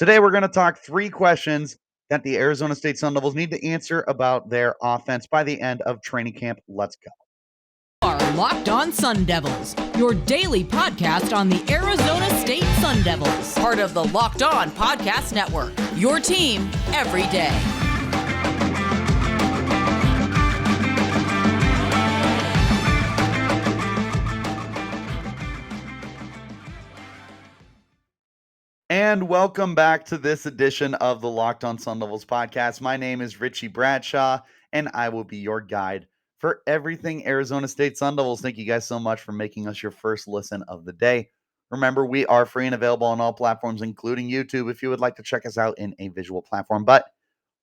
Today, we're going to talk 3 questions that the Arizona State Sun Devils need to answer about their offense by the end of training camp. Let's go. Are Locked On Sun Devils, your daily podcast on the Arizona State Sun Devils, part of the Locked On Podcast Network. Your team every day. And welcome back to this edition of the Locked On Sun Devils podcast. My name is Richie Bradshaw, and I will be your guide for everything Arizona State Sun Devils. Thank you guys so much for making us your first listen of the day. Remember, we are free and available on all platforms, including YouTube, if you would like to check us out in a visual platform. But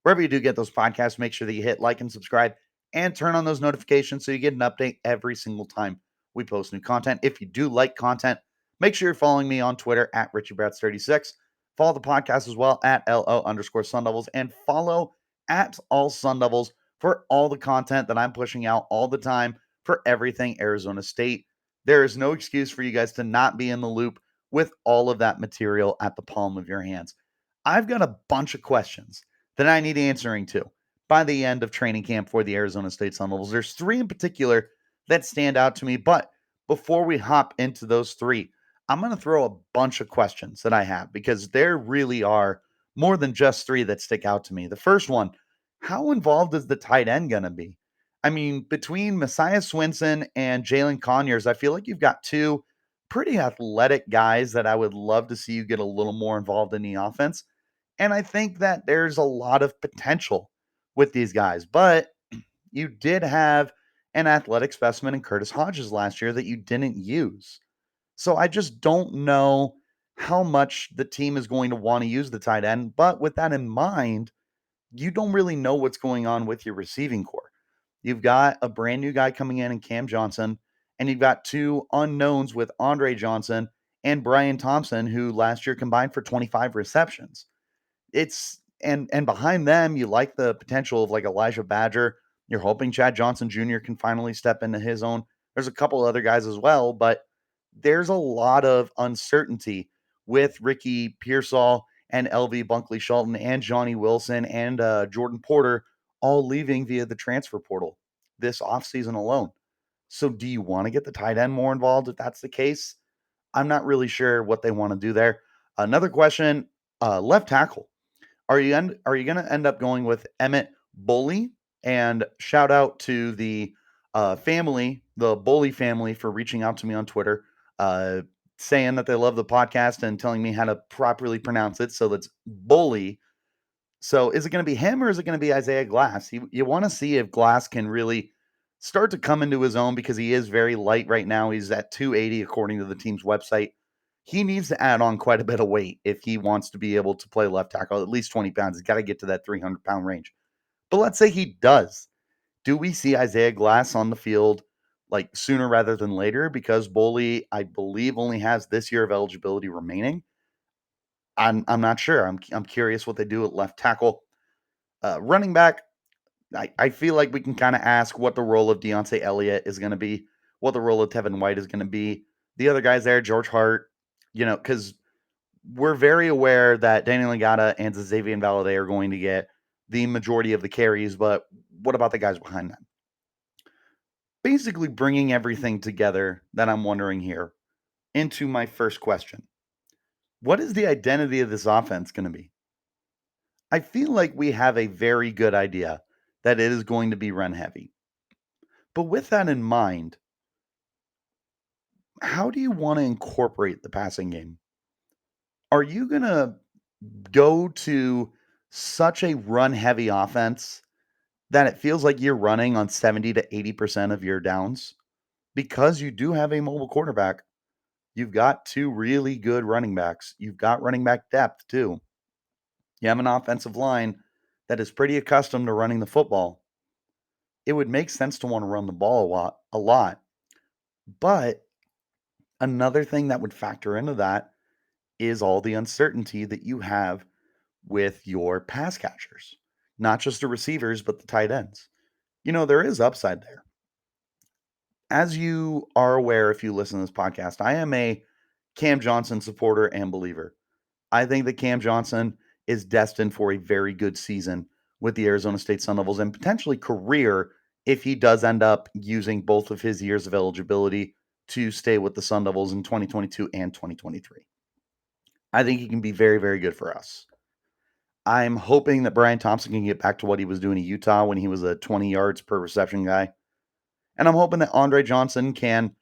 wherever you do get those podcasts, make sure that you hit like and subscribe and turn on those notifications so you get an update every single time we post new content. If you do like content, make sure you're following me on Twitter at RichieBrats36. Follow the podcast as well at LO_Sun Devils and follow at All Sun Devils for all the content that I'm pushing out all the time for everything Arizona State. There is no excuse for you guys to not be in the loop with all of that material at the palm of your hands. I've got a bunch of questions that I need answering to by the end of training camp for the Arizona State Sun Devils. There's 3 in particular that stand out to me, but before we hop into those 3, I'm going to throw a bunch of questions that I have because there really are more than just 3 that stick out to me. The first one, how involved is the tight end going to be? I mean, between Messiah Swinson and Jalen Conyers, I feel like you've got 2 pretty athletic guys that I would love to see you get a little more involved in the offense. And I think that there's a lot of potential with these guys. But you did have an athletic specimen in Curtis Hodges last year that you didn't use. So I just don't know how much the team is going to want to use the tight end. But with that in mind, you don't really know what's going on with your receiving core. You've got a brand new guy coming in Cam Johnson, and you've got 2 unknowns with Andre Johnson and Brian Thompson, who last year combined for 25 receptions. It's and behind them, you like the potential of like Elijah Badger. You're hoping Chad Johnson Jr. can finally step into his own. There's a couple other guys as well, but there's a lot of uncertainty with Ricky Pearsall and LV Bunkley Shelton and Johnny Wilson and Jordan Porter all leaving via the transfer portal this offseason alone. So do you want to get the tight end more involved if that's the case? I'm not really sure what they want to do there. Another question, left tackle. Are you gonna end up going with Emmit Bohle? And shout out to the family, the Bohle family, for reaching out to me on Twitter, uh, saying that they love the podcast and telling me how to properly pronounce it. So that's Bohle. So is it going to be him or is it going to be Isaiah Glass? You want to see if Glass can really start to come into his own because he is very light right now. He's at 280 according to the team's website. He needs to add on quite a bit of weight if he wants to be able to play left tackle, at least 20 pounds. He's got to get to that 300-pound range. But let's say he does. Do we see Isaiah Glass on the field like sooner rather than later? Because Bohle, I believe, only has this year of eligibility remaining. I'm not sure. I'm curious what they do at left tackle. Running back, I feel like we can kind of ask what the role of Deontay Elliott is going to be, what the role of Tevin White is going to be. The other guys there, George Hart, because we're very aware that Daniel Ngata and Xavier Valade are going to get the majority of the carries, but what about the guys behind them? Basically bringing everything together that I'm wondering here into my first question. What is the identity of this offense going to be? I feel like we have a very good idea that it is going to be run heavy. But with that in mind, how do you want to incorporate the passing game? Are you going to go to such a run heavy offense that it feels like you're running on 70 to 80% of your downs? Because you do have a mobile quarterback, you've got 2 really good running backs. You've got running back depth too. You have an offensive line that is pretty accustomed to running the football. It would make sense to want to run the ball a lot. But another thing that would factor into that is all the uncertainty that you have with your pass catchers, not just the receivers, but the tight ends. There is upside there. As you are aware, if you listen to this podcast, I am a Cam Johnson supporter and believer. I think that Cam Johnson is destined for a very good season with the Arizona State Sun Devils and potentially career if he does end up using both of his years of eligibility to stay with the Sun Devils in 2022 and 2023. I think he can be very, very good for us. I'm hoping that Brian Thompson can get back to what he was doing at Utah when he was a 20 yards per reception guy. And I'm hoping that Andre Johnson can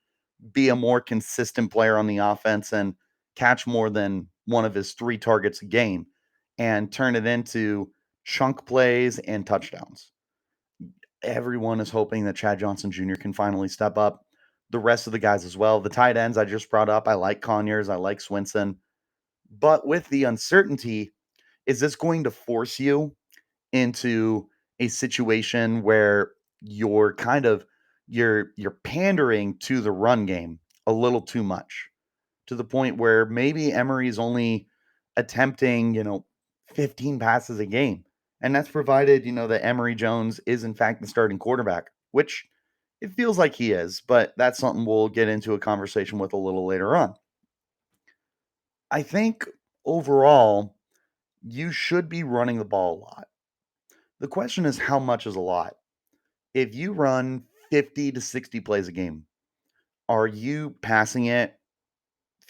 be a more consistent player on the offense and catch more than one of his 3 targets a game and turn it into chunk plays and touchdowns. Everyone is hoping that Chad Johnson Jr. can finally step up. The rest of the guys as well. The tight ends I just brought up, I like Conyers, I like Swinson. But with the uncertainty, is this going to force you into a situation where you're kind of you're pandering to the run game a little too much to the point where maybe Emery's only attempting, 15 passes a game. And that's provided, that Emery Jones is in fact the starting quarterback, which it feels like he is, but that's something we'll get into a conversation with a little later on. I think overall, you should be running the ball a lot. The question is, how much is a lot? If you run 50 to 60 plays a game, are you passing it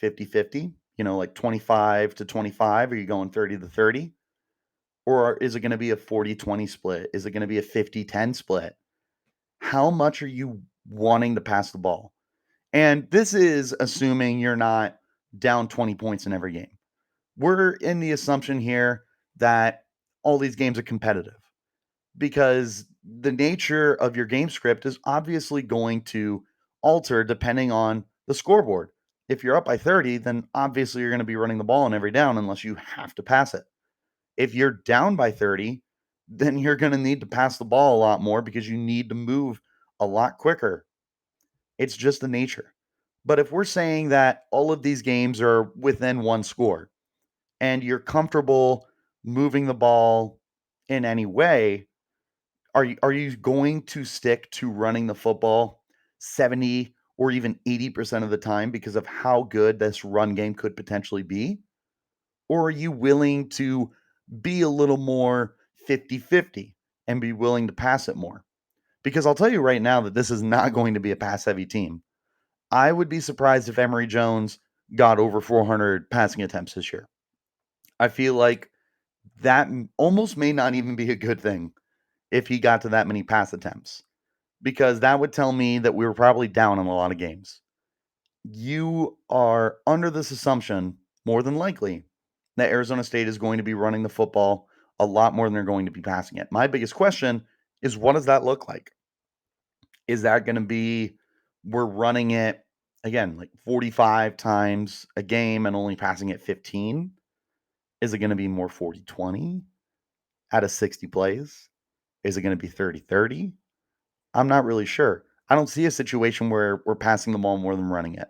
50-50? Like 25 to 25? Are you going 30 to 30? Or is it going to be a 40-20 split? Is it going to be a 50-10 split? How much are you wanting to pass the ball? And this is assuming you're not down 20 points in every game. We're in the assumption here that all these games are competitive because the nature of your game script is obviously going to alter depending on the scoreboard. If you're up by 30, then obviously you're going to be running the ball on every down unless you have to pass it. If you're down by 30, then you're going to need to pass the ball a lot more because you need to move a lot quicker. It's just the nature. But if we're saying that all of these games are within one score and you're comfortable moving the ball in any way, are you going to stick to running the football 70 or even 80% of the time because of how good this run game could potentially be? Or are you willing to be a little more 50-50 and be willing to pass it more? Because I'll tell you right now that this is not going to be a pass heavy team. I would be surprised if Emory Jones got over 400 passing attempts this year. I feel like that almost may not even be a good thing if he got to that many pass attempts, because that would tell me that we were probably down in a lot of games. You are under this assumption, more than likely, that Arizona State is going to be running the football a lot more than they're going to be passing it. My biggest question is, what does that look like? Is that going to be we're running it again like 45 times a game and only passing it 15? Is it going to be more 40-20 out of 60 plays? Is it going to be 30-30? I'm not really sure. I don't see a situation where we're passing the ball more than running it.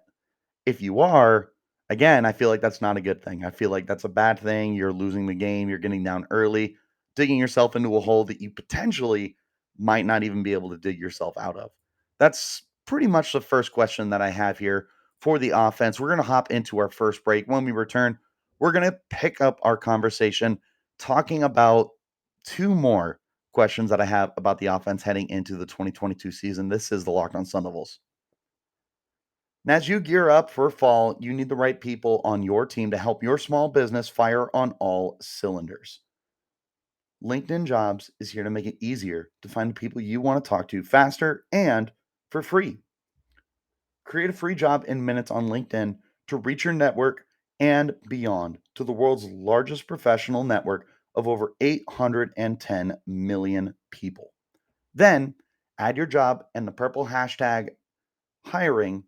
If you are, again, I feel like that's not a good thing. I feel like that's a bad thing. You're losing the game. You're getting down early, digging yourself into a hole that you potentially might not even be able to dig yourself out of. That's pretty much the first question that I have here for the offense. We're going to hop into our first break. When we return, we're going to pick up our conversation talking about 2 more questions that I have about the offense heading into the 2022 season. This is the Locked On Sun Devils. And as you gear up for fall, you need the right people on your team to help your small business fire on all cylinders. LinkedIn Jobs is here to make it easier to find the people you want to talk to faster and for free. Create a free job in minutes on LinkedIn to reach your network and beyond to the world's largest professional network of over 810 million people. Then add your job and the purple hashtag hiring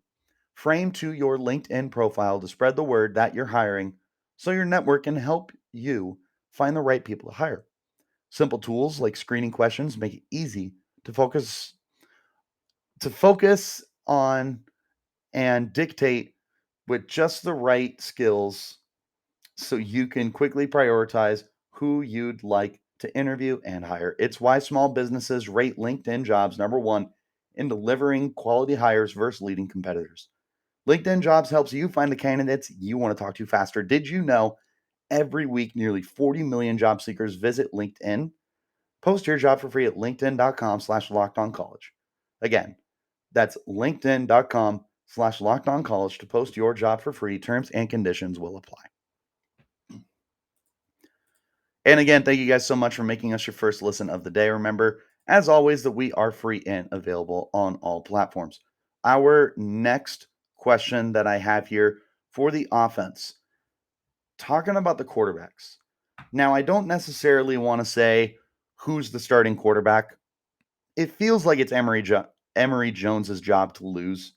frame to your LinkedIn profile to spread the word that you're hiring so your network can help you find the right people to hire. Simple tools like screening questions make it easy to focus on and dictate with just the right skills so you can quickly prioritize who you'd like to interview and hire. It's why small businesses rate LinkedIn Jobs #1 in delivering quality hires versus leading competitors. LinkedIn Jobs helps you find the candidates you want to talk to faster. Did you know Every week, nearly 40 million job seekers visit LinkedIn. Post your job for free at linkedin.com/lockedoncollege. Again, that's linkedin.com/lockedoncollege to post your job for free. Terms and conditions will apply. And again, thank you guys so much for making us your first listen of the day. Remember, as always, that we are free and available on all platforms. Our next question that I have here for the offense, talking about the quarterbacks. Now, I don't necessarily want to say who's the starting quarterback. It feels like it's Emory Jones's job to lose.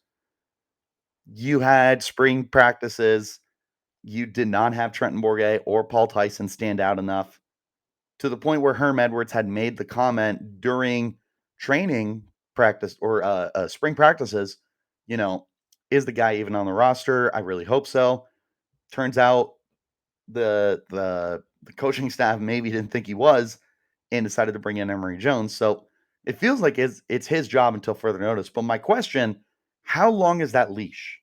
You had spring practices. You did not have Trenton Bourguet or Paul Tyson stand out enough to the point where Herm Edwards had made the comment during training practice or spring practices, you know, is the guy even on the roster? I really hope so. Turns out the coaching staff maybe didn't think he was and decided to bring in Emory Jones. So it feels like it's his job until further notice. But my question, how long is that leash?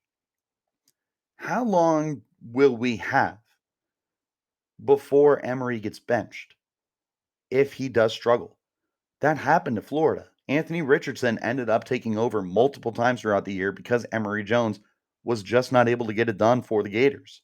How long will we have before Emory gets benched if he does struggle? That happened to Florida. Anthony Richardson ended up taking over multiple times throughout the year because Emory Jones was just not able to get it done for the Gators.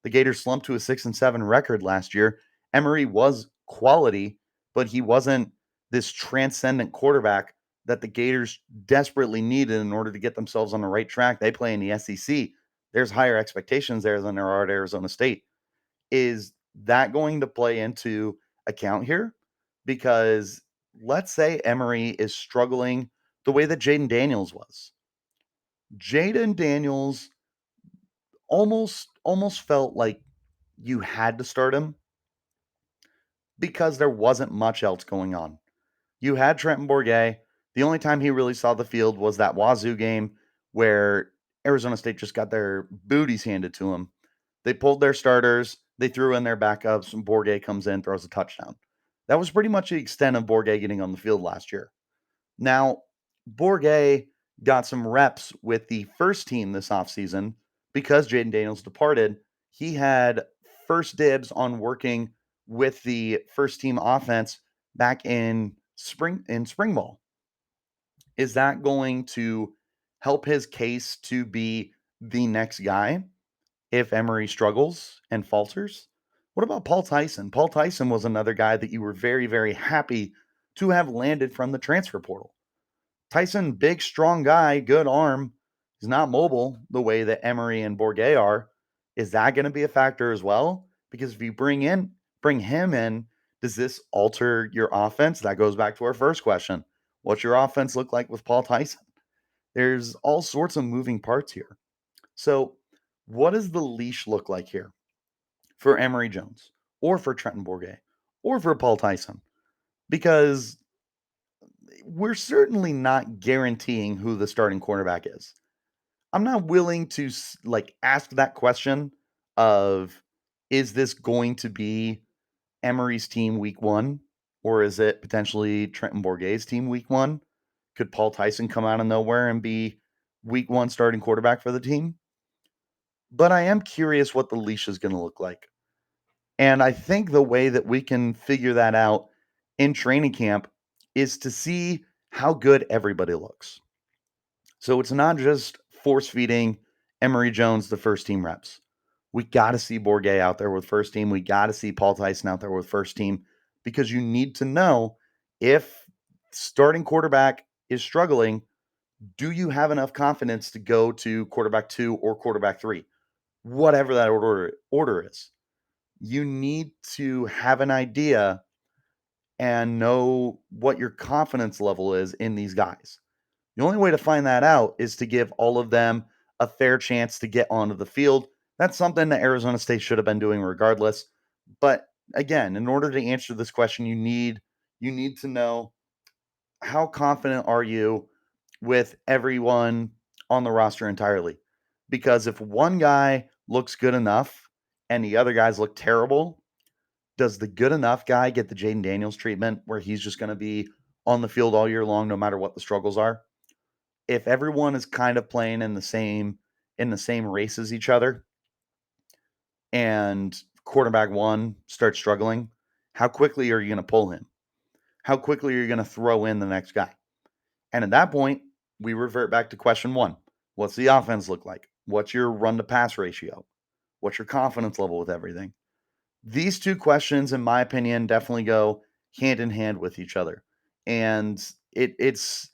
The Gators slumped to a 6-7 record last year. Emory was quality, but he wasn't this transcendent quarterback that the Gators desperately needed in order to get themselves on the right track. They play in the SEC. There's higher expectations there than there are at Arizona State. Is that going to play into account here? Because let's say Emory is struggling the way that Jayden Daniels was. Jayden Daniels almost felt like you had to start him because there wasn't much else going on. You had Trenton Bourguet. The only time he really saw the field was that Wazoo game where Arizona State just got their booties handed to them. They pulled their starters, they threw in their backups, and Bourguet comes in, throws a touchdown. That was pretty much the extent of Bourguet getting on the field last year. Now, Bourguet got some reps with the first team this offseason because Jayden Daniels departed. He had first dibs on working with the first team offense back in spring ball. Is that going to help his case to be the next guy if Emory struggles and falters? What about Paul Tyson? Paul Tyson was another guy that you were very, very happy to have landed from the transfer portal. Tyson, big, strong guy, good arm. He's not mobile the way that Emory and Bourguet are. Is that going to be a factor as well? Because if you bring him in, does this alter your offense? That goes back to our first question. What's your offense look like with Paul Tyson? There's all sorts of moving parts here. So, what does the leash look like here for Emory Jones or for Trenton Bourguet or for Paul Tyson? Because we're certainly not guaranteeing who the starting quarterback is. I'm not willing to ask that question of, is this going to be Emory's team week 1 or is it potentially Trenton Bourguet's team week 1? Could Paul Tyson come out of nowhere and be week 1 starting quarterback for the team? But I am curious what the leash is going to look like. And I think the way that we can figure that out in training camp is to see how good everybody looks. So it's not just force feeding Emory Jones the first team reps. We got to see Bourguet out there with first team. We got to see Paul Tyson out there with first team because you need to know if starting quarterback is struggling, do you have enough confidence to go to quarterback 2 or quarterback 3? Whatever that order is. You need to have an idea and know what your confidence level is in these guys. The only way to find that out is to give all of them a fair chance to get onto the field. That's something that Arizona State should have been doing regardless. But again, in order to answer this question, you need to know how confident are you with everyone on the roster entirely? Because if one guy looks good enough and the other guys look terrible, does the good enough guy get the Jayden Daniels treatment where he's just going to be on the field all year long no matter what the struggles are? If everyone is kind of playing in the same race as each other and quarterback one starts struggling, how quickly are you going to pull him? How quickly are you going to throw in the next guy? And at that point, we revert back to question one. What's the offense look like? What's your run to pass ratio? What's your confidence level with everything? These two questions, in my opinion, definitely go hand in hand with each other. And it's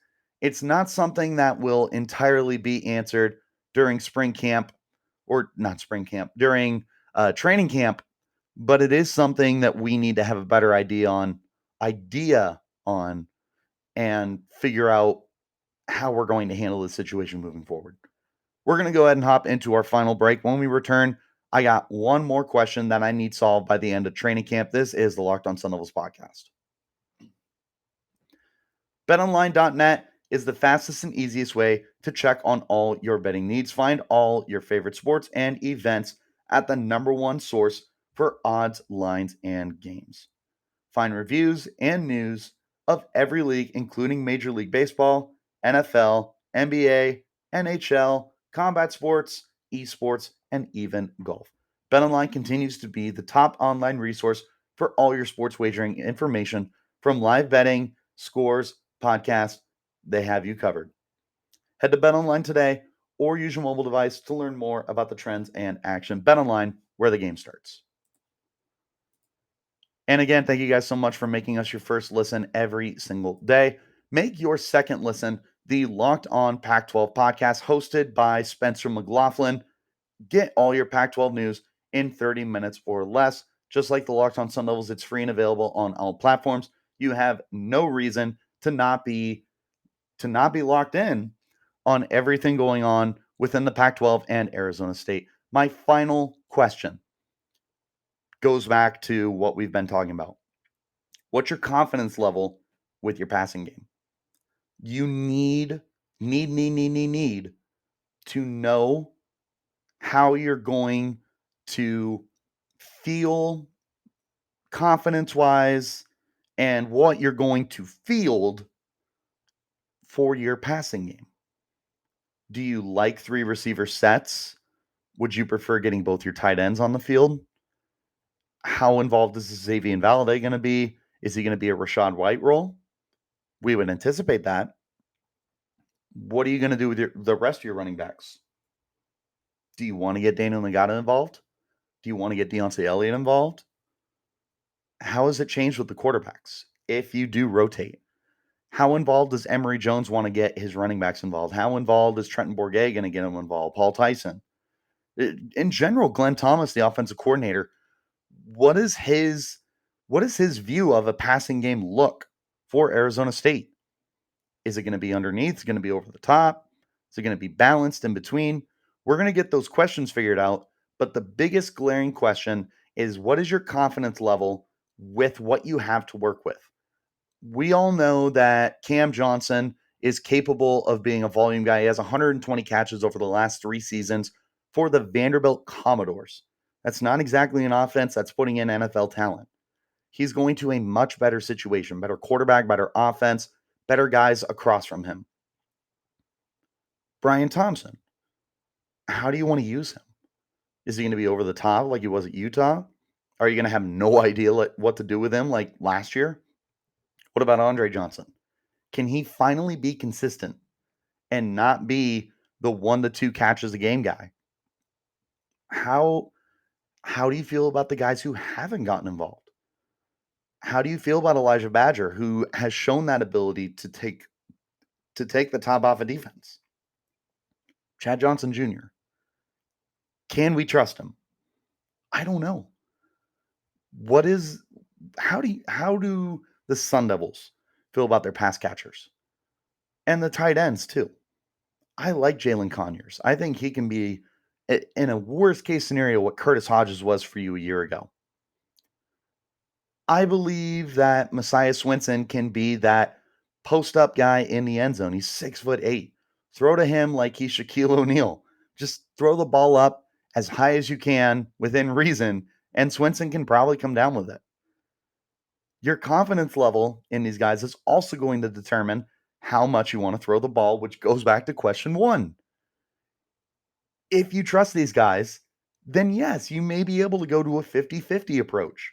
not something that will entirely be answered during spring camp, or not spring camp, during training camp, but it is something that we need to have a better idea on and figure out how we're going to handle this situation moving forward. We're going to go ahead and hop into our final break. When we return, I got one more question that I need solved by the end of training camp. This is the Locked On Sun Devils podcast. BetOnline.net is the fastest and easiest way to check on all your betting needs. Find all your favorite sports and events at the number one source for odds, lines, and games. Find reviews and news of every league, including Major League Baseball, NFL, NBA, NHL, combat sports, esports, and even golf. BetOnline continues to be the top online resource for all your sports wagering information, from live betting, scores, podcasts. They have you covered. Head to BetOnline today or use your mobile device to learn more about the trends and action. BetOnline, where the game starts. And again, thank you guys so much for making us your first listen every single day. Make your second listen the Locked On Pac-12 podcast, hosted by Spencer McLaughlin. Get all your Pac-12 news in 30 minutes or less. Just like the Locked On Sun Devils, it's free and available on all platforms. You have no reason to not be locked in on everything going on within the Pac-12 and Arizona State. My final question goes back to what we've been talking about. What's your confidence level with your passing game? You need to know how you're going to feel confidence-wise and what you're going to field for your passing game. Do you like 3 receiver sets? Would you prefer getting both your tight ends on the field? How involved is Xavier Valade going to be? Is he going to be a Rashad White role? We would anticipate that. What are you going to do with the rest of your running backs? Do you want to get Daniel Nagata involved? Do you want to get Deontay Elliott involved? How has it changed with the quarterbacks if you do rotate? How involved does Emory Jones want to get his running backs involved? How involved is Trenton Bourguet going to get him involved? Paul Tyson? In general, Glenn Thomas, the offensive coordinator, what is his view of a passing game look for Arizona State? Is it going to be underneath? Is it going to be over the top? Is it going to be balanced in between? We're going to get those questions figured out. But the biggest glaring question is, what is your confidence level with what you have to work with? We all know that Cam Johnson is capable of being a volume guy. He has 120 catches over the last 3 seasons for the Vanderbilt Commodores. That's not exactly an offense that's putting in NFL talent. He's going to a much better situation, better quarterback, better offense, better guys across from him. Brian Thompson, how do you want to use him? Is he going to be over the top like he was at Utah? Are you going to have no idea what to do with him like last year? What about Andre Johnson? Can he finally be consistent and not be the 1 to 2 catches a game guy? How do you feel about the guys who haven't gotten involved? How do you feel about Elijah Badger, who has shown that ability to take the top off of defense? Chad Johnson Jr. Can we trust him? I don't know. How do the Sun Devils feel about their pass catchers and the tight ends too? I like Jalen Conyers. I think he can be, in a worst case scenario, what Curtis Hodges was for you a year ago. I believe that Messiah Swinson can be that post-up guy in the end zone. He's 6'8". Throw to him like he's Shaquille O'Neal. Just throw the ball up as high as you can within reason, and Swinson can probably come down with it. Your confidence level in these guys is also going to determine how much you want to throw the ball, which goes back to question 1. If you trust these guys, then yes, you may be able to go to a 50-50 approach.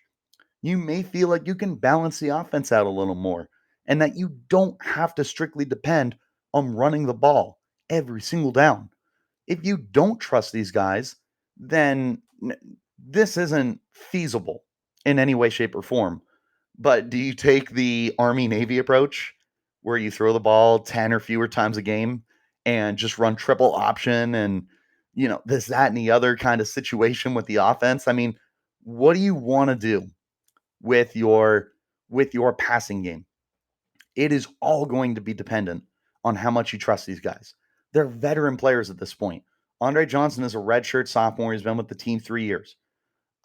You may feel like you can balance the offense out a little more and that you don't have to strictly depend on running the ball every single down. If you don't trust these guys, then this isn't feasible in any way, shape, or form. But do you take the Army Navy approach where you throw the ball 10 or fewer times a game and just run triple option and, this, that, and the other kind of situation with the offense? I mean, what do you want to do with your passing game? It is all going to be dependent on how much you trust these guys. They're veteran players at this point. Andre Johnson is a redshirt sophomore. He's been with the team 3 years.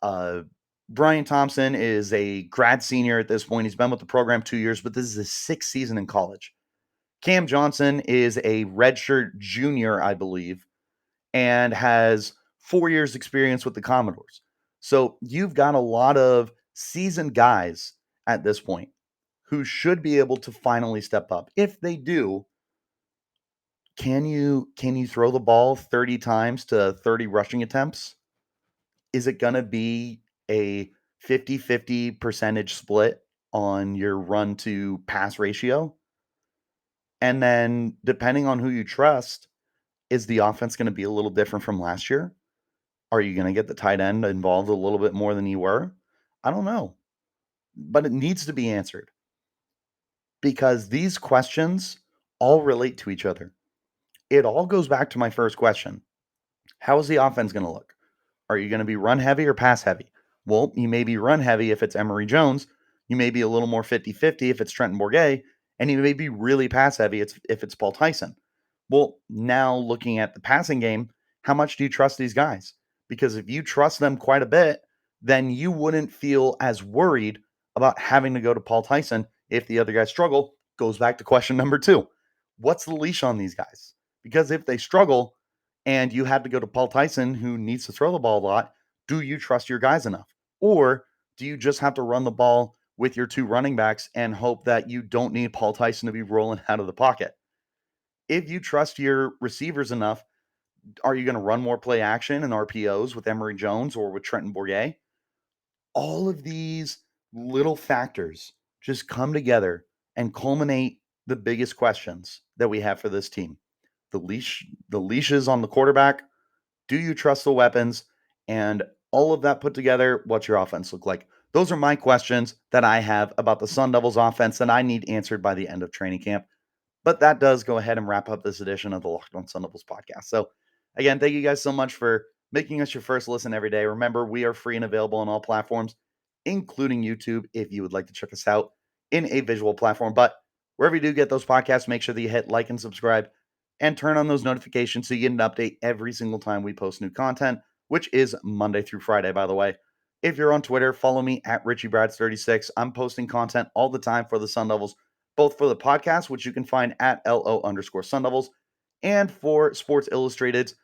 Uh, Brian Thompson is a grad senior at this point. He's been with the program 2 years, but this is his sixth season in college. Cam Johnson is a redshirt junior, I believe, and has 4 years experience with the Commodores. So you've got a lot of seasoned guys at this point who should be able to finally step up. If they do, can you throw the ball 30 times to 30 rushing attempts? Is it going to be a 50-50 percentage split on your run to pass ratio? And then depending on who you trust, is the offense going to be a little different from last year? Are you going to get the tight end involved a little bit more than you were? I don't know, but it needs to be answered because these questions all relate to each other. It all goes back to my first question. How is the offense going to look? Are you going to be run heavy or pass heavy? Well, you may be run heavy if it's Emory Jones. You may be a little more 50-50 if it's Trenton Bourguet. And you may be really pass heavy if it's Paul Tyson. Well, now looking at the passing game, how much do you trust these guys? Because if you trust them quite a bit, then you wouldn't feel as worried about having to go to Paul Tyson if the other guys struggle. Goes back to question number 2. What's the leash on these guys? Because if they struggle, and you had to go to Paul Tyson, who needs to throw the ball a lot, do you trust your guys enough? Or do you just have to run the ball with your 2 running backs and hope that you don't need Paul Tyson to be rolling out of the pocket? If you trust your receivers enough, are you going to run more play action and RPOs with Emory Jones or with Trenton Bourguet? All of these little factors just come together and culminate the biggest questions that we have for this team. The leashes on the quarterback. Do you trust the weapons? And all of that put together, what's your offense look like? Those are my questions that I have about the Sun Devils offense that I need answered by the end of training camp. But that does go ahead and wrap up this edition of the Locked On Sun Devils podcast. So, again, thank you guys so much for making us your first listen every day. Remember, we are free and available on all platforms, including YouTube, if you would like to check us out in a visual platform. But wherever you do get those podcasts, make sure that you hit like and subscribe and turn on those notifications so you get an update every single time we post new content, which is Monday through Friday, by the way. If you're on Twitter, follow me at RichieBrads36. I'm posting content all the time for the Sun Devils, both for the podcast, which you can find at LO_Sun Devils, and for Sports Illustrated's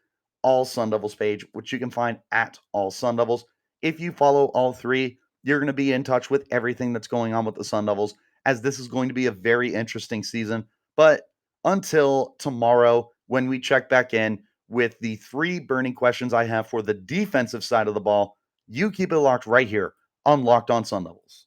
All Sun Devils page, which you can find at All Sun Devils. If you follow all three, you're going to be in touch with everything that's going on with the Sun Devils, as this is going to be a very interesting season. But until tomorrow, when we check back in with the 3 burning questions I have for the defensive side of the ball, you keep it locked right here on Locked On Sun Devils.